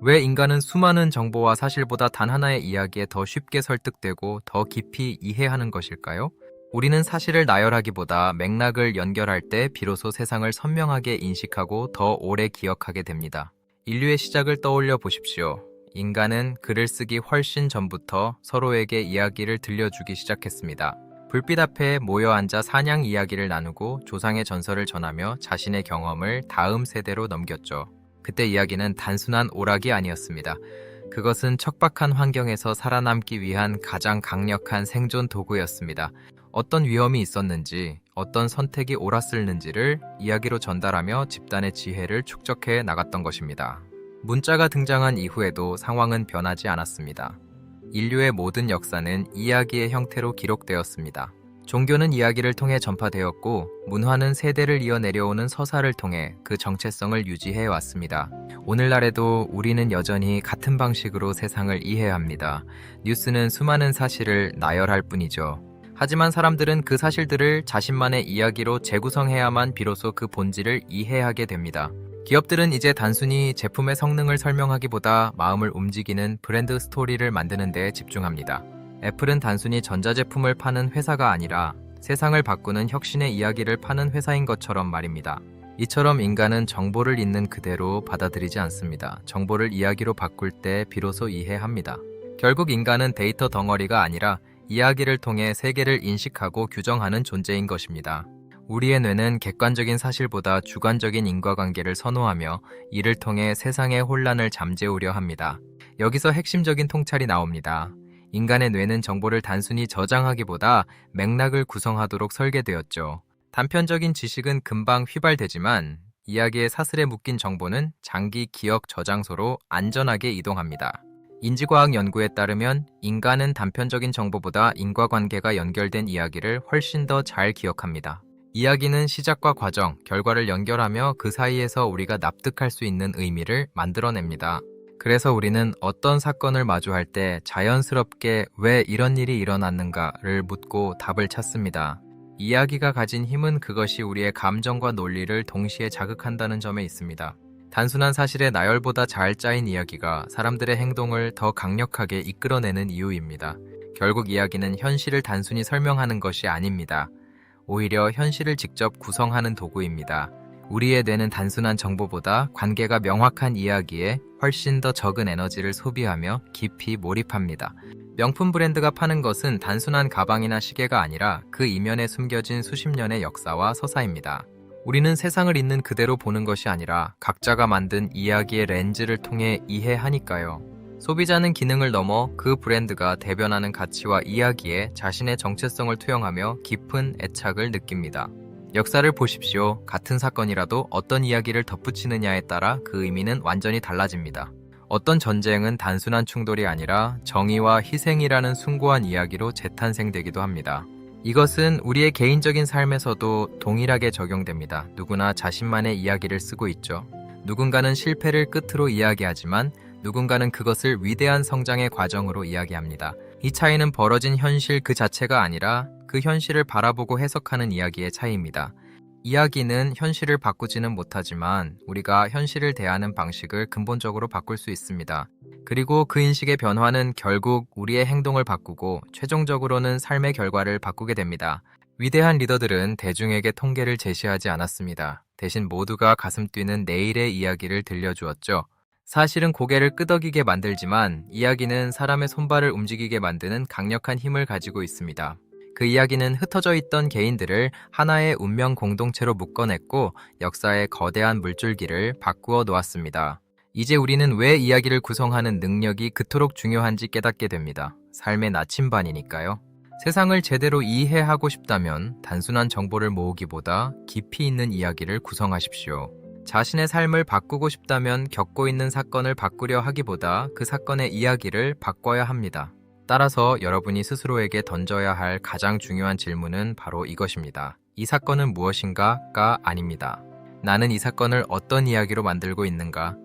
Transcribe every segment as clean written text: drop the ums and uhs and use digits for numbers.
왜 인간은 수많은 정보와 사실보다 단 하나의 이야기에 더 쉽게 설득되고 더 깊이 이해하는 것일까요? 우리는 사실을 나열하기보다 맥락을 연결할 때 비로소 세상을 선명하게 인식하고 더 오래 기억하게 됩니다. 인류의 시작을 떠올려 보십시오. 인간은 글을 쓰기 훨씬 전부터 서로에게 이야기를 들려주기 시작했습니다. 불빛 앞에 모여 앉아 사냥 이야기를 나누고 조상의 전설을 전하며 자신의 경험을 다음 세대로 넘겼죠. 그때 이야기는 단순한 오락이 아니었습니다. 그것은 척박한 환경에서 살아남기 위한 가장 강력한 생존 도구였습니다. 어떤 위험이 있었는지, 어떤 선택이 옳았을는지를 이야기로 전달하며 집단의 지혜를 축적해 나갔던 것입니다. 문자가 등장한 이후에도 상황은 변하지 않았습니다. 인류의 모든 역사는 이야기의 형태로 기록되었습니다. 종교는 이야기를 통해 전파되었고, 문화는 세대를 이어 내려오는 서사를 통해 그 정체성을 유지해 왔습니다. 오늘날에도 우리는 여전히 같은 방식으로 세상을 이해합니다. 뉴스는 수많은 사실을 나열할 뿐이죠. 하지만 사람들은 그 사실들을 자신만의 이야기로 재구성해야만 비로소 그 본질을 이해하게 됩니다. 기업들은 이제 단순히 제품의 성능을 설명하기보다 마음을 움직이는 브랜드 스토리를 만드는 데 집중합니다. 애플은 단순히 전자제품을 파는 회사가 아니라 세상을 바꾸는 혁신의 이야기를 파는 회사인 것처럼 말입니다. 이처럼 인간은 정보를 있는 그대로 받아들이지 않습니다. 정보를 이야기로 바꿀 때 비로소 이해합니다. 결국 인간은 데이터 덩어리가 아니라 이야기를 통해 세계를 인식하고 규정하는 존재인 것입니다. 우리의 뇌는 객관적인 사실보다 주관적인 인과관계를 선호하며 이를 통해 세상의 혼란을 잠재우려 합니다. 여기서 핵심적인 통찰이 나옵니다. 인간의 뇌는 정보를 단순히 저장하기보다 맥락을 구성하도록 설계되었죠. 단편적인 지식은 금방 휘발되지만 이야기의 사슬에 묶인 정보는 장기 기억 저장소로 안전하게 이동합니다. 인지과학 연구에 따르면 인간은 단편적인 정보보다 인과관계가 연결된 이야기를 훨씬 더 잘 기억합니다. 이야기는 시작과 과정, 결과를 연결하며 그 사이에서 우리가 납득할 수 있는 의미를 만들어냅니다. 그래서 우리는 어떤 사건을 마주할 때 자연스럽게 왜 이런 일이 일어났는가를 묻고 답을 찾습니다. 이야기가 가진 힘은 그것이 우리의 감정과 논리를 동시에 자극한다는 점에 있습니다. 단순한 사실의 나열보다 잘 짜인 이야기가 사람들의 행동을 더 강력하게 이끌어내는 이유입니다. 결국 이야기는 현실을 단순히 설명하는 것이 아닙니다. 오히려 현실을 직접 구성하는 도구입니다. 우리의 뇌는 단순한 정보보다 관계가 명확한 이야기에 훨씬 더 적은 에너지를 소비하며 깊이 몰입합니다. 명품 브랜드가 파는 것은 단순한 가방이나 시계가 아니라 그 이면에 숨겨진 수십 년의 역사와 서사입니다. 우리는 세상을 있는 그대로 보는 것이 아니라 각자가 만든 이야기의 렌즈를 통해 이해하니까요. 소비자는 기능을 넘어 그 브랜드가 대변하는 가치와 이야기에 자신의 정체성을 투영하며 깊은 애착을 느낍니다. 역사를 보십시오. 같은 사건이라도 어떤 이야기를 덧붙이느냐에 따라 그 의미는 완전히 달라집니다. 어떤 전쟁은 단순한 충돌이 아니라 정의와 희생이라는 숭고한 이야기로 재탄생되기도 합니다. 이것은 우리의 개인적인 삶에서도 동일하게 적용됩니다. 누구나 자신만의 이야기를 쓰고 있죠. 누군가는 실패를 끝으로 이야기하지만 누군가는 그것을 위대한 성장의 과정으로 이야기합니다. 이 차이는 벌어진 현실 그 자체가 아니라 그 현실을 바라보고 해석하는 이야기의 차이입니다. 이야기는 현실을 바꾸지는 못하지만 우리가 현실을 대하는 방식을 근본적으로 바꿀 수 있습니다. 그리고 그 인식의 변화는 결국 우리의 행동을 바꾸고 최종적으로는 삶의 결과를 바꾸게 됩니다. 위대한 리더들은 대중에게 통계를 제시하지 않았습니다. 대신 모두가 가슴 뛰는 내일의 이야기를 들려주었죠. 사실은 고개를 끄덕이게 만들지만 이야기는 사람의 손발을 움직이게 만드는 강력한 힘을 가지고 있습니다. 그 이야기는 흩어져 있던 개인들을 하나의 운명 공동체로 묶어냈고 역사의 거대한 물줄기를 바꾸어 놓았습니다. 이제 우리는 왜 이야기를 구성하는 능력이 그토록 중요한지 깨닫게 됩니다. 삶의 나침반이니까요. 세상을 제대로 이해하고 싶다면 단순한 정보를 모으기보다 깊이 있는 이야기를 구성하십시오. 자신의 삶을 바꾸고 싶다면 겪고 있는 사건을 바꾸려 하기보다 그 사건의 이야기를 바꿔야 합니다. 따라서 여러분이 스스로에게 던져야 할 가장 중요한 질문은 바로 이것입니다. 이 사건은 무엇인가?가 아닙니다. 나는 이 사건을 어떤 이야기로 만들고 있는가?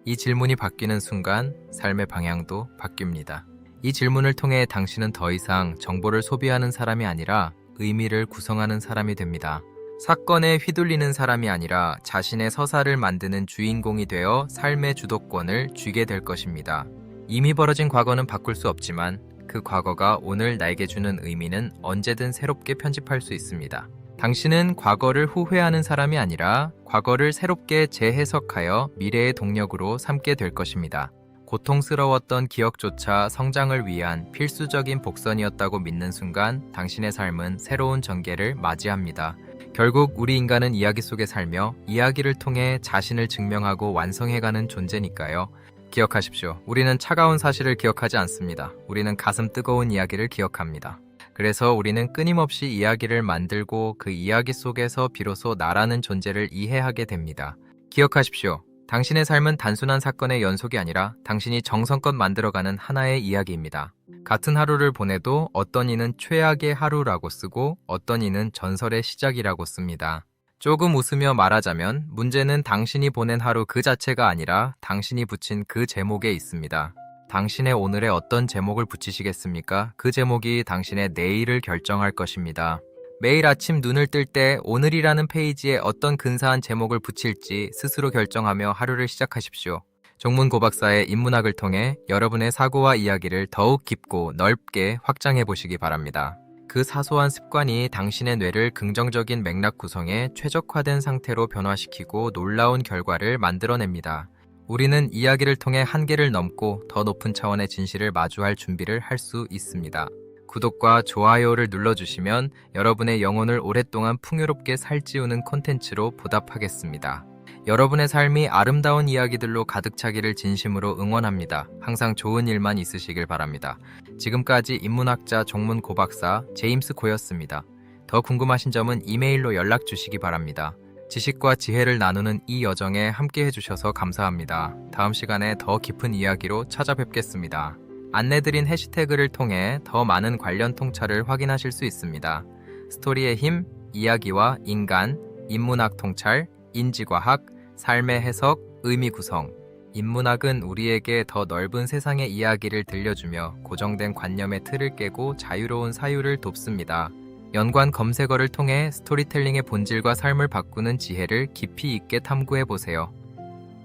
이 질문이 바뀌는 순간 삶의 방향도 바뀝니다. 이 질문을 통해 당신은 더 이상 정보를 소비하는 사람이 아니라 의미를 구성하는 사람이 됩니다. 사건에 휘둘리는 사람이 아니라 자신의 서사를 만드는 주인공이 되어 삶의 주도권을 쥐게 될 것입니다. 이미 벌어진 과거는 바꿀 수 없지만 그 과거가 오늘 나에게 주는 의미는 언제든 새롭게 편집할 수 있습니다. 당신은 과거를 후회하는 사람이 아니라 과거를 새롭게 재해석하여 미래의 동력으로 삼게 될 것입니다. 고통스러웠던 기억조차 성장을 위한 필수적인 복선이었다고 믿는 순간 당신의 삶은 새로운 전개를 맞이합니다. 결국 우리 인간은 이야기 속에 살며 이야기를 통해 자신을 증명하고 완성해가는 존재니까요. 기억하십시오. 우리는 차가운 사실을 기억하지 않습니다. 우리는 가슴 뜨거운 이야기를 기억합니다. 그래서 우리는 끊임없이 이야기를 만들고 그 이야기 속에서 비로소 나라는 존재를 이해하게 됩니다. 기억하십시오. 당신의 삶은 단순한 사건의 연속이 아니라 당신이 정성껏 만들어가는 하나의 이야기입니다. 같은 하루를 보내도 어떤 이는 최악의 하루라고 쓰고 어떤 이는 전설의 시작이라고 씁니다. 조금 웃으며 말하자면 문제는 당신이 보낸 하루 그 자체가 아니라 당신이 붙인 그 제목에 있습니다. 당신의 오늘에 어떤 제목을 붙이시겠습니까? 그 제목이 당신의 내일을 결정할 것입니다. 매일 아침 눈을 뜰 때 오늘이라는 페이지에 어떤 근사한 제목을 붙일지 스스로 결정하며 하루를 시작하십시오. 종문 고박사의 인문학을 통해 여러분의 사고와 이야기를 더욱 깊고 넓게 확장해 보시기 바랍니다. 그 사소한 습관이 당신의 뇌를 긍정적인 맥락 구성에 최적화된 상태로 변화시키고 놀라운 결과를 만들어냅니다. 우리는 이야기를 통해 한계를 넘고 더 높은 차원의 진실을 마주할 준비를 할 수 있습니다. 구독과 좋아요를 눌러주시면 여러분의 영혼을 오랫동안 풍요롭게 살찌우는 콘텐츠로 보답하겠습니다. 여러분의 삶이 아름다운 이야기들로 가득 차기를 진심으로 응원합니다. 항상 좋은 일만 있으시길 바랍니다. 지금까지 인문학자 종문 고박사 제임스 고였습니다. 더 궁금하신 점은 이메일로 연락 주시기 바랍니다. 지식과 지혜를 나누는 이 여정에 함께 해주셔서 감사합니다. 다음 시간에 더 깊은 이야기로 찾아뵙겠습니다. 안내드린 해시태그를 통해 더 많은 관련 통찰을 확인하실 수 있습니다. 스토리의 힘, 이야기와 인간, 인문학 통찰, 인지과학, 삶의 해석, 의미 구성. 인문학은 우리에게 더 넓은 세상의 이야기를 들려주며 고정된 관념의 틀을 깨고 자유로운 사유를 돕습니다. 연관 검색어를 통해 스토리텔링의 본질과 삶을 바꾸는 지혜를 깊이 있게 탐구해보세요.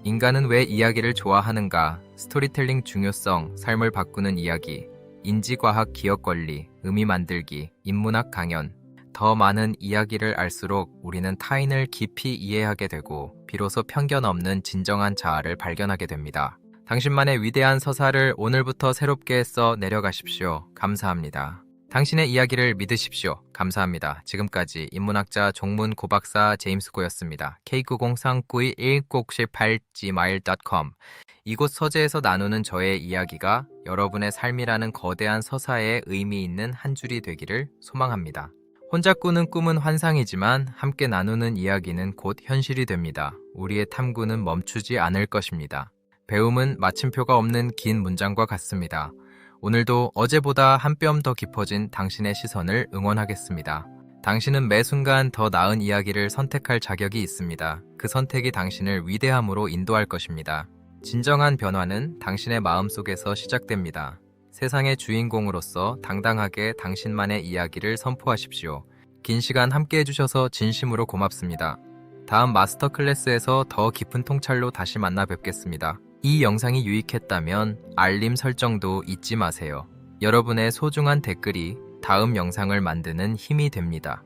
인간은 왜 이야기를 좋아하는가? 스토리텔링 중요성, 삶을 바꾸는 이야기, 인지과학 기억권리, 의미 만들기, 인문학 강연. 더 많은 이야기를 알수록 우리는 타인을 깊이 이해하게 되고 비로소 편견 없는 진정한 자아를 발견하게 됩니다. 당신만의 위대한 서사를 오늘부터 새롭게 써 내려가십시오. 감사합니다. 당신의 이야기를 믿으십시오. 감사합니다. 지금까지 인문학자 종문 고박사 제임스 고였습니다. K90392168gmail.com. 이곳 서재에서 나누는 저의 이야기가 여러분의 삶이라는 거대한 서사에 의미 있는 한 줄이 되기를 소망합니다. 혼자 꾸는 꿈은 환상이지만 함께 나누는 이야기는 곧 현실이 됩니다. 우리의 탐구는 멈추지 않을 것입니다. 배움은 마침표가 없는 긴 문장과 같습니다. 오늘도 어제보다 한 뼘 더 깊어진 당신의 시선을 응원하겠습니다. 당신은 매 순간 더 나은 이야기를 선택할 자격이 있습니다. 그 선택이 당신을 위대함으로 인도할 것입니다. 진정한 변화는 당신의 마음속에서 시작됩니다. 세상의 주인공으로서 당당하게 당신만의 이야기를 선포하십시오. 긴 시간 함께 해주셔서 진심으로 고맙습니다. 다음 마스터 클래스에서 더 깊은 통찰로 다시 만나 뵙겠습니다. 이 영상이 유익했다면 알림 설정도 잊지 마세요. 여러분의 소중한 댓글이 다음 영상을 만드는 힘이 됩니다.